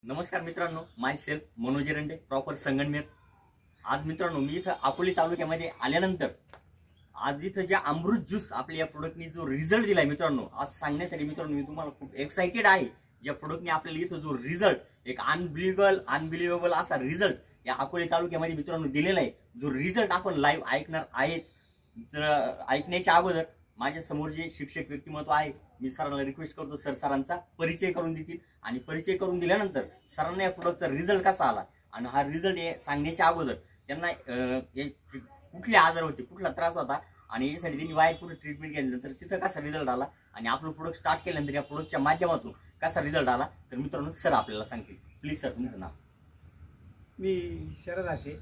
नमस्कार मित्रांनो, माय self Manoj Erande, proper Sangamner. आज मित्रांनो मी इथं अकोले तालुक्यामध्ये आल्यानंतर आज इथं जे अमृत ज्यूस आपल्या या प्रोडक्टनी जो रिझल्ट दिलाय मित्रांनो, आज सांगण्यासाठी मित्रांनो मी तुम्हाला खूप एक्साइटेड आहे। ज्या प्रोडक्टने आपल्याला इथं जो रिझल्ट, एक अनबिलिव्हेबल असा रिझल्ट या अकोले तालुक्यामध्ये मित्रांनो दिलेला आहे, जो रिझल्ट आपण लाईव्ह ऐकणार आहेच। ऐकण्याच्या अगोदर माझ्या समोर जे शिक्षक व्यक्तिमत्व आहे, मी सरांना रिक्वेस्ट करतो सर सरांचा परिचय करून देतील आणि परिचय करून दिल्यानंतर सरांना या प्रोडक्टचा रिझल्ट कसा आला आणि हा रिझल्ट सांगण्याच्या अगोदर त्यांना कुठले आजार होते, कुठला त्रास होता आणि याच्यासाठी त्यांनी बाहेर कुठे ट्रीटमेंट केल्यानंतर तिथं कसा रिझल्ट आला आणि आपलं प्रोडक्ट स्टार्ट केल्यानंतर या प्रोडक्टच्या माध्यमातून कसा रिझल्ट आला, तर मित्रांनो सर आपल्याला सांगतील। प्लीज सर तुमचं नाव। मी शरद आशे,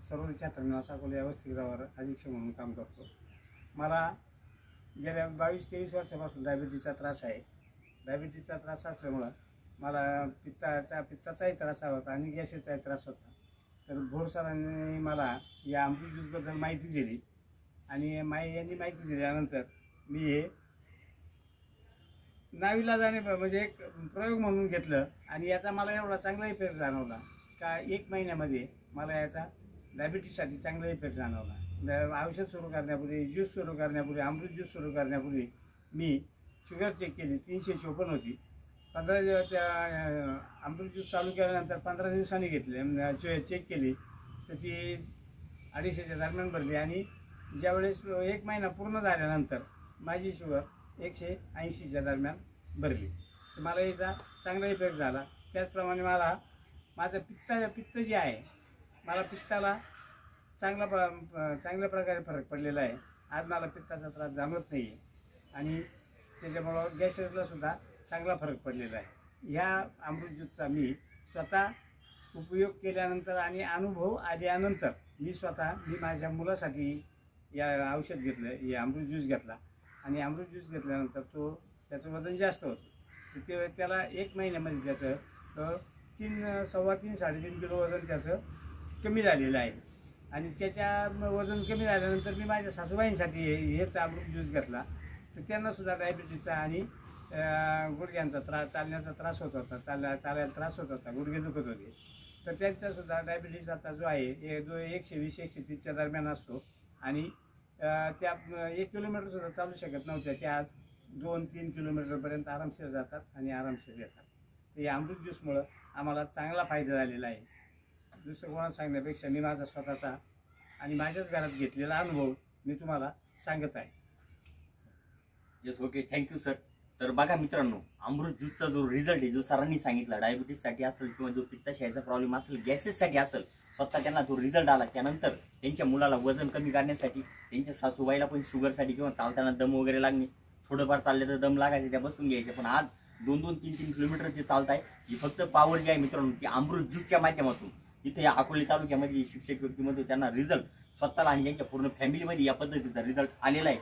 सर्व छात्रनिवास अकोले या वसतिगृहावर अधीक्षक म्हणून काम करतो। मला गेल्या 22-23 वर्षापासून डायबिटीसचा त्रास आहे। डायबिटीसचा त्रास असल्यामुळं मला पित्ताचाही त्रास होता आणि गॅसचाही त्रास होता। तर भोर सरांनी मला या अमृत ज्यूसबद्दल माहिती दिली आणि यांनी माहिती दिल्यानंतर मी हे नाविलाजाने म्हणजे एक प्रयोग म्हणून घेतलं आणि याचा मला एवढा चांगला इफेक्ट जाणवला का 1 महिन्यामध्ये मला याचा डायबिटीससाठी चांगला इफेक्ट जाणवला। औषध सुरू करण्यापूर्वी, ज्यूस सुरू करण्यापूर्वी, अमृत ज्यूस सुरू करण्यापूर्वी मी शुगर चेक केली, 354 होती। 15 दिवस त्या अमृत ज्यूस चालू केल्यानंतर 15 दिवसांनी घेतले चेक केली तर ती 250च्या दरम्यान भरली आणि ज्यावेळेस 1 महिना पूर्ण झाल्यानंतर माझी शुगर 180च्या दरम्यान भरली। तर मला याचा चांगला इफेक्ट झाला। त्याचप्रमाणे मला माझं पित्त जे आहे, मला पित्ताला चांगल्या प्रकारे फरक पडलेला आहे। आज मला पित्ताचा त्रास जाणवत नाही आहे आणि त्याच्यामुळं गॅसला सुद्धा चांगला फरक पडलेला आहे। ह्या अमृत ज्यूसचा मी स्वतः उपयोग केल्यानंतर आणि अनुभव आल्यानंतर मी माझ्या मुलासाठी या औषध घेतलं, हे अमृत ज्यूस घेतला आणि अमृत ज्यूस घेतल्यानंतर त्याचं वजन जास्त होतं। त्याला 1 महिन्यामध्ये त्याचं 3.5-3.5 किलो वजन त्याचं कमी झालेलं आहे आणि त्याच्या वजन कमी झाल्यानंतर मी माझ्या सासूबाईंसाठी हेच अमृत ज्यूस घेतला। तर त्यांनासुद्धा डायबिटीसचा आणि गुडघ्यांचा चालण्याचा त्रास होत होता, चालायला त्रास होत होता, गुडघे दुखत होते। तर त्यांचासुद्धा डायबिटीस आता जो आहे जो 120-130च्या दरम्यान असतो आणि त्या 1 किलोमीटरसुद्धा चालू शकत नव्हत्या, त्या आज 2-3 किलोमीटरपर्यंत आरामशीर जातात आणि आरामशीर येतात। तर या अमृत ज्यूसमुळं आम्हाला चांगला फायदा झालेला आहे। दुसरं कोणाला सांगण्यापेक्षा मी माझा स्वतःचा आणि माझ्याच घरात घेतलेला अनुभव मी तुम्हाला सांगत आहे। Yes, okay, thank you sir. तर बघा मित्रांनो, अमृत ज्यूसचा जो रिझल्ट आहे, जो सरांनी सांगितला, डायबिटीससाठी असेल किंवा जो पित्ताशयाचा प्रॉब्लेम असेल, गॅसेससाठी असेल, स्वतः त्यांना तो रिझल्ट आला। त्यानंतर त्यांच्या मुलाला वजन कमी करण्यासाठी, त्यांच्या सासूबाईला पण शुगरसाठी किंवा चालताना दम वगैरे लागणे, थोडंफार चालले तर दम लागायचे, त्या बसून घ्यायचे, पण आज 2-3 किलोमीटर ते चालताय। ही फक्त पॉवर जी आहे मित्रांनो, ती अमृत ज्यूसच्या माध्यमातून इथे या अकोले तालुक्यामध्ये शिक्षक व्यक्तीमध्ये त्यांना रिझल्ट स्वतःला आणि त्यांच्या पूर्ण फॅमिलीमध्ये या पद्धतीचा रिझल्ट आलेला आहे।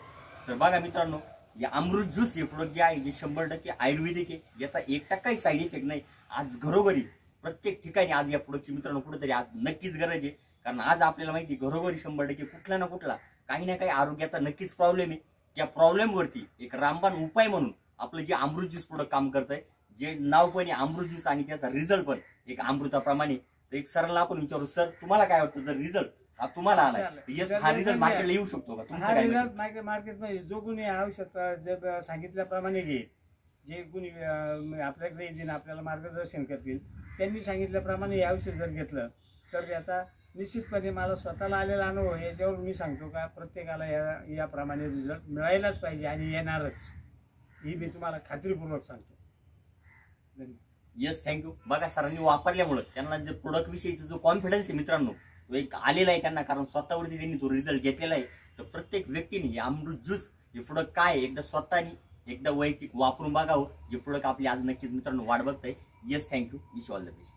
तर बघा मित्रांनो, या अमृत ज्यूस हे प्रोडक्ट जे आहे, जे 100% आयुर्वेदिक आहे, याचा 1% साईड इफेक्ट नाही। आज घरोघरी प्रत्येक ठिकाणी आज या प्रोडक्टची मित्रांनो कुठेतरी आज नक्कीच गरज आहे, कारण आज आपल्याला माहिती घरोघरी 100% कुठला ना कुठला काही ना काही आरोग्याचा नक्कीच प्रॉब्लेम आहे। त्या प्रॉब्लेमवरती एक रामबाण उपाय म्हणून आपलं जे अमृत ज्यूस प्रोडक्ट काम करतंय, जे नाव पण आहे अमृत ज्यूस आणि त्याचा रिझल्ट पण एक अमृताप्रमाणे। तर एक सरांना आपण विचारू, सर तुम्हाला काय वाटतं, जर रिझल्ट हा तुम्हाला आला, यस, हा रिझल्ट मार्केटला येऊ शकतो का? हा रिझल्ट मार्केटमध्ये जो कोणी औषध जे सांगितल्याप्रमाणे घेईल, जे कोणी आपल्याकडे येतील, आपल्याला मार्गदर्शन करतील, त्यांनी सांगितल्याप्रमाणे हे औषध जर घेतलं तर याचा निश्चितपणे मला स्वतःला आलेला अनुभव याच्यावर मी सांगतो का प्रत्येकाला याप्रमाणे रिझल्ट मिळायलाच पाहिजे आणि येणारच, ही मी तुम्हाला खात्रीपूर्वक सांगतो। धन्यवाद। Yes, thank you. बघा सरांनी वापरल्यामुळे त्यांना जे प्रोडक्ट विषयीचा जो कॉन्फिडन्स आहे मित्रांनो, तो एक आलेला आहे त्यांना, कारण स्वतःवरती त्यांनी तो रिझल्ट घेतलेला आहे। तर प्रत्येक व्यक्तीने अमृत ज्यूस हे प्रोडक्ट काय आहे एकदा स्वतःनी एकदा वैयक्तिक वापरून बघावं, जे प्रोडक्ट आपली आज नक्कीच मित्रांनो वाट बघताय। Yes, thank you, wish all the best.